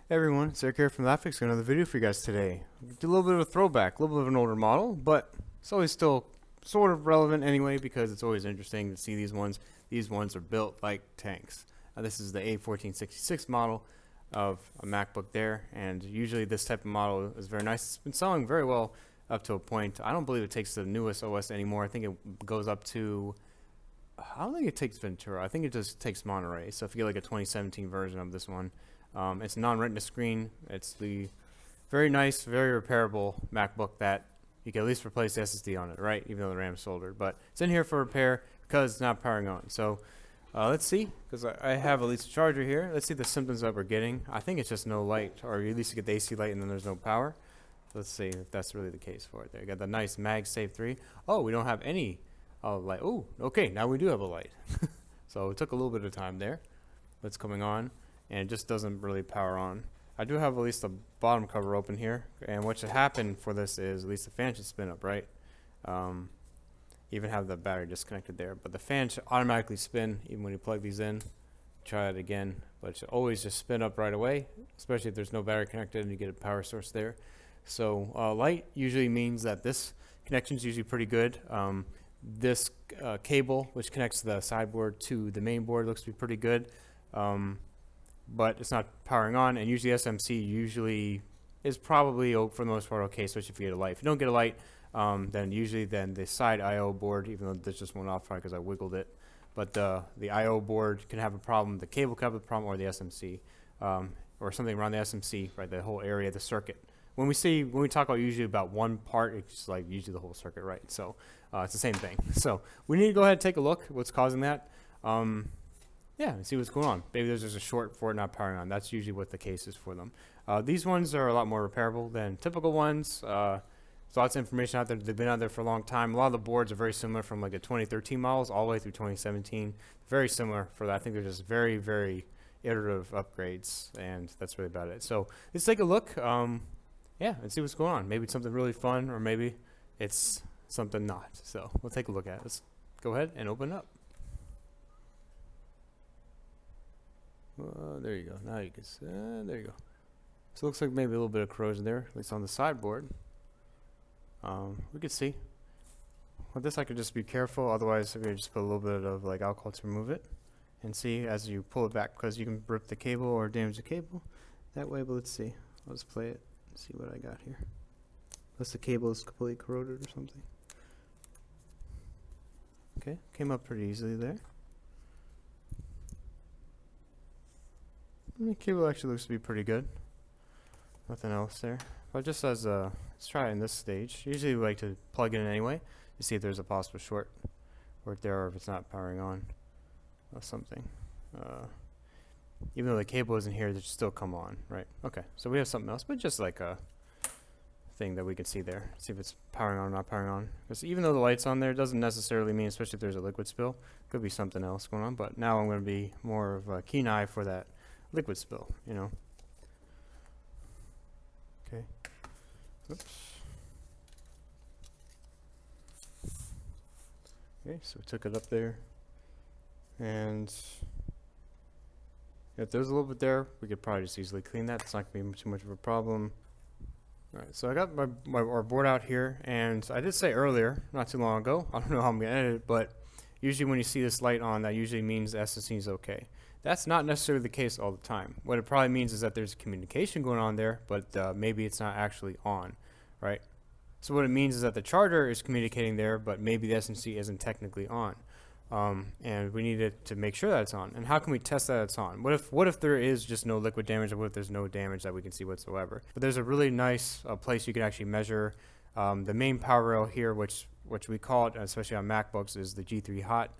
Hey everyone, it's Eric here from LaughFix. Got another video for you guys today. Do a little bit of a throwback, a little bit of an older model, but it's always still sort of relevant anyway because it's always interesting to see these ones. These ones are built like tanks. This is the A1466 model of a MacBook there, and usually this type of model is very nice. It's been selling very well up to a point. I don't believe it takes the newest OS anymore. I think it goes up to, I don't think it takes Ventura. I think it just takes Monterey. So if you get like a 2017 version of this one, it's non-retina screen. It's the very nice, very repairable MacBook that you can at least replace the SSD on it, right? Even though the RAM is soldered. But it's in here for repair because it's not powering on. So let's see, because I have at least a charger here. Let's see the symptoms that we're getting. I think it's just no light, or at least you get the AC light and then there's no power. Let's see if that's really the case for it there. You got the nice MagSafe 3. Oh, we don't have any light. Oh, okay, now we do have a light. So it took a little bit of time there. That's coming on, and it just doesn't really power on. I do have at least the bottom cover open here, and what should happen for this is at least the fan should spin up, right? Even have the battery disconnected there, but the fan should automatically spin even when you plug these in. Try it again, but it should always just spin up right away, especially if there's no battery connected and you get a power source there. So light usually means that this connection is usually pretty good. This cable, which connects the sideboard to the main board, looks to be pretty good, but it's not powering on. And usually SMC usually is probably for the most part okay, especially if you get a light. If you don't get a light, then usually the side I/O board, even though there's just one off because I wiggled it, but the I/O board can have a problem. The cable can have a problem, or the SMC, or something around the SMC, right? The whole area, the circuit. When we talk about usually about one part, it's like usually the whole circuit, right? So it's the same thing. So we need to go ahead and take a look at what's causing that. Yeah, and see what's going on. Maybe there's just a short for it not powering on. That's usually what the case is for them. These ones are a lot more repairable than typical ones. There's lots of information out there. They've been out there for a long time. A lot of the boards are very similar from like the 2013 models all the way through 2017. Very similar for that. I think they're just very, very iterative upgrades, and that's really about it. So let's take a look. Yeah, and see what's going on. Maybe it's something really fun, or maybe it's something not. So we'll take a look at it. Let's go ahead and open up. There you go. Now you can see. There you go. So it looks like maybe a little bit of corrosion there, at least on the sideboard. We can see. With this, I could just be careful. Otherwise, I'm going to just put a little bit of like alcohol to remove it, and see as you pull it back, because you can rip the cable or damage the cable that way. But let's see. Let's play it. See what I got here. Unless the cable is completely corroded or something. Okay, came up pretty easily there. And the cable actually looks to be pretty good. Nothing else there. But just as let's try it in this stage. Usually we like to plug it in anyway to see if there's a possible short right there, or if it's not powering on or something. Even though the cable isn't here, they should still come on, right? Okay, so we have something else, but just like a thing that we can see there. See if it's powering on or not powering on. Because even though the light's on there, it doesn't necessarily mean, especially if there's a liquid spill, could be something else going on. But now I'm going to be more of a keen eye for that liquid spill, you know. Okay. Oops. Okay, so we took it up there, and if there's a little bit there, we could probably just easily clean that. It's not going to be too much of a problem. Alright, so I got our board out here, and I did say earlier, not too long ago, I don't know how I'm going to edit it, but usually when you see this light on, that usually means the SSD is okay. That's not necessarily the case all the time. What it probably means is that there's communication going on there, but maybe it's not actually on, right? So what it means is that the charger is communicating there, but maybe the SMC isn't technically on. And we need to make sure that it's on. And how can we test that it's on? What if there is just no liquid damage, or what if there's no damage that we can see whatsoever? But there's a really nice place you can actually measure the main power rail here, which we call it, especially on MacBooks, is the G3 hot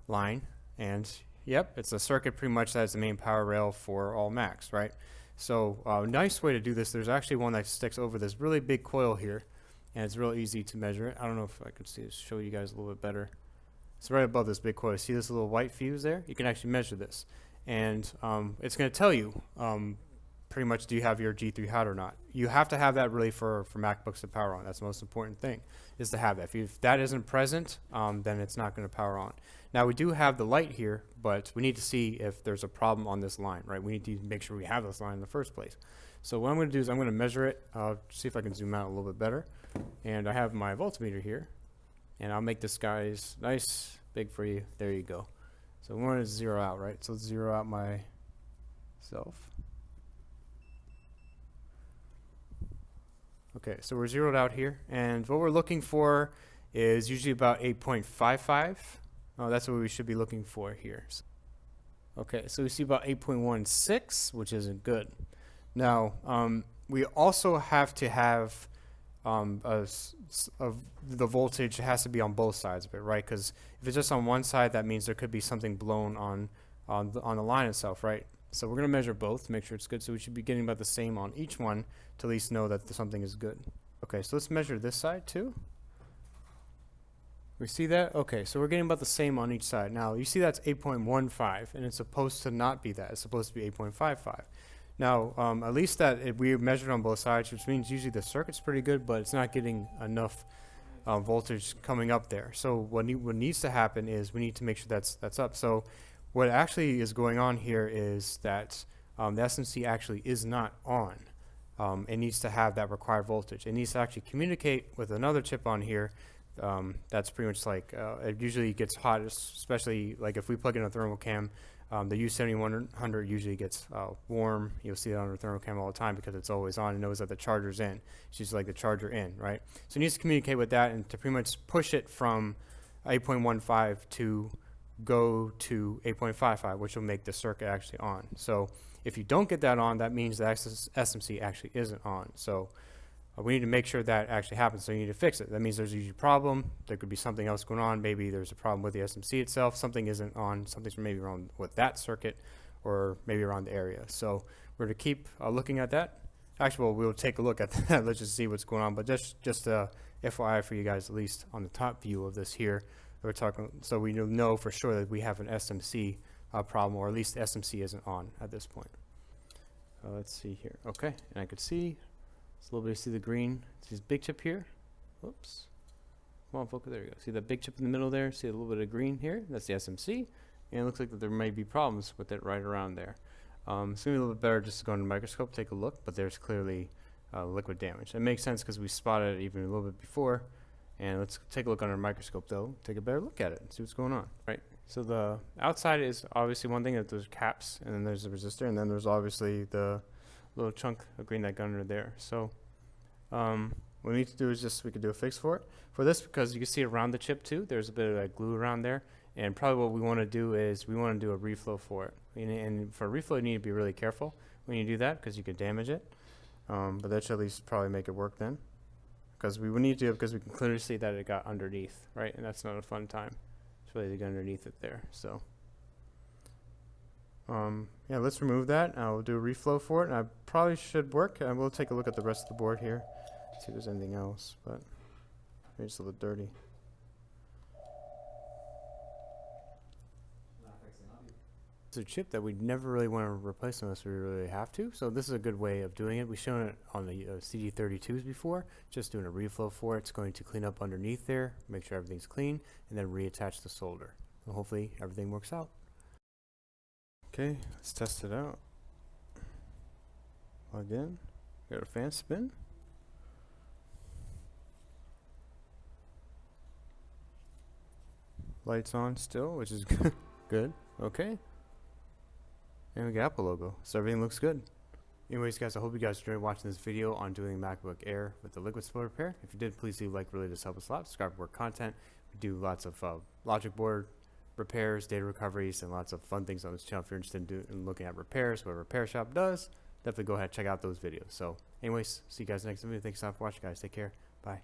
line. And yep, it's a circuit pretty much that is the main power rail for all Macs, right? So nice way to do this. There's actually one that sticks over this really big coil here, and it's real easy to measure it. I don't know if I could show you guys a little bit better. It's right above this big coil. See this little white fuse there? You can actually measure this, and it's going to tell you pretty much, do you have your G3 hot or not? You have to have that really for MacBooks to power on. That's the most important thing, is to have that. If that isn't present, then it's not going to power on. Now we do have the light here, but we need to see if there's a problem on this line, right? We need to make sure we have this line in the first place. So what I'm going to do is I'm going to measure it. I'll see if I can zoom out a little bit better. And I have my voltmeter here, and I'll make this guy's nice big for you. There you go. So we want to zero out, right? So let's zero out myself. Okay, so we're zeroed out here, and what we're looking for is usually about 8.55. That's what we should be looking for here. Okay, so we see about 8.16, which isn't good. Now, we also have to have the voltage has to be on both sides of it, right? Because if it's just on one side, that means there could be something blown on the line itself, right? So we're going to measure both to make sure it's good. So we should be getting about the same on each one to at least know that something is good. Okay, so let's measure this side too. We see that? Okay, so we're getting about the same on each side. Now, you see that's 8.15, and it's supposed to not be that. It's supposed to be 8.55. Now, at least that we measured on both sides, which means usually the circuit's pretty good, but it's not getting enough voltage coming up there. So what needs to happen is we need to make sure that's up. So what actually is going on here is that the SMC actually is not on. It needs to have that required voltage. It needs to actually communicate with another chip on here. That's pretty much like it usually gets hot, especially like if we plug in a thermal cam. The U7100 usually gets warm. You'll see it on a thermal cam all the time because it's always on. It knows that the charger's in. It's just like the charger in, right? So it needs to communicate with that and to pretty much push it from 8.15 to go to 8.55, which will make the circuit actually on. So if you don't get that on, that means the SMC actually isn't on. So we need to make sure that actually happens. So you need to fix it. That means there's usually a problem. There could be something else going on. Maybe there's a problem with the SMC itself. Something isn't on. Something's maybe wrong with that circuit, or maybe around the area. So we're to keep looking at that. Actually, well, we'll take a look at that. Let's just see what's going on. But just FYI for you guys, at least on the top view of this here, we're talking. So we know for sure that we have an SMC problem, or at least the SMC isn't on at this point. Let's see here. Okay, and I could see. It's a little bit, see the green. See this big chip here. Whoops. Come on, focus. There you go. See that big chip in the middle there? See a little bit of green here? That's the SMC. And it looks like that there may be problems with it right around there. It's going to be a little bit better just to go under the microscope, take a look, but there's clearly liquid damage. It makes sense because we spotted it even a little bit before. And let's take a look under a microscope though. Take a better look at it and see what's going on. Right. So the outside is obviously one thing, that there's caps, and then there's the resistor, and then there's obviously the little chunk of green that got under there. So what we need to do is we could do a fix for it. For this, because you can see around the chip too, there's a bit of that glue around there. And probably what we want to do is we want to do a reflow for it. And for a reflow, you need to be really careful when you do that because you could damage it. But that should at least probably make it work then. Because we would need to, because we can clearly see that it got underneath, right? And that's not a fun time. It's really to get underneath it there. So yeah, let's remove that. We'll do a reflow for it, and I probably should work. And we'll take a look at the rest of the board here, see if there's anything else, but maybe it's a little dirty. It's a chip that we never really want to replace unless we really have to, so this is a good way of doing it. We've shown it on the CD32s before, just doing a reflow for it. It's going to clean up underneath there, make sure everything's clean, and then reattach the solder. And hopefully everything works out. Okay, let's test it out. Plug in, got a fan spin. Lights on still, which is good. Okay. And we got Apple logo, so everything looks good. Anyways, guys, I hope you guys enjoyed watching this video on doing MacBook Air with the liquid split repair. If you did, please leave a like, really does help us a lot. Subscribe for more content. We do lots of logic board repairs, data recoveries, and lots of fun things on this channel. If you're interested in looking at repairs, what a repair shop does, definitely go ahead and check out those videos. So anyways, see you guys next video. Thanks so much for watching, guys. Take care. Bye.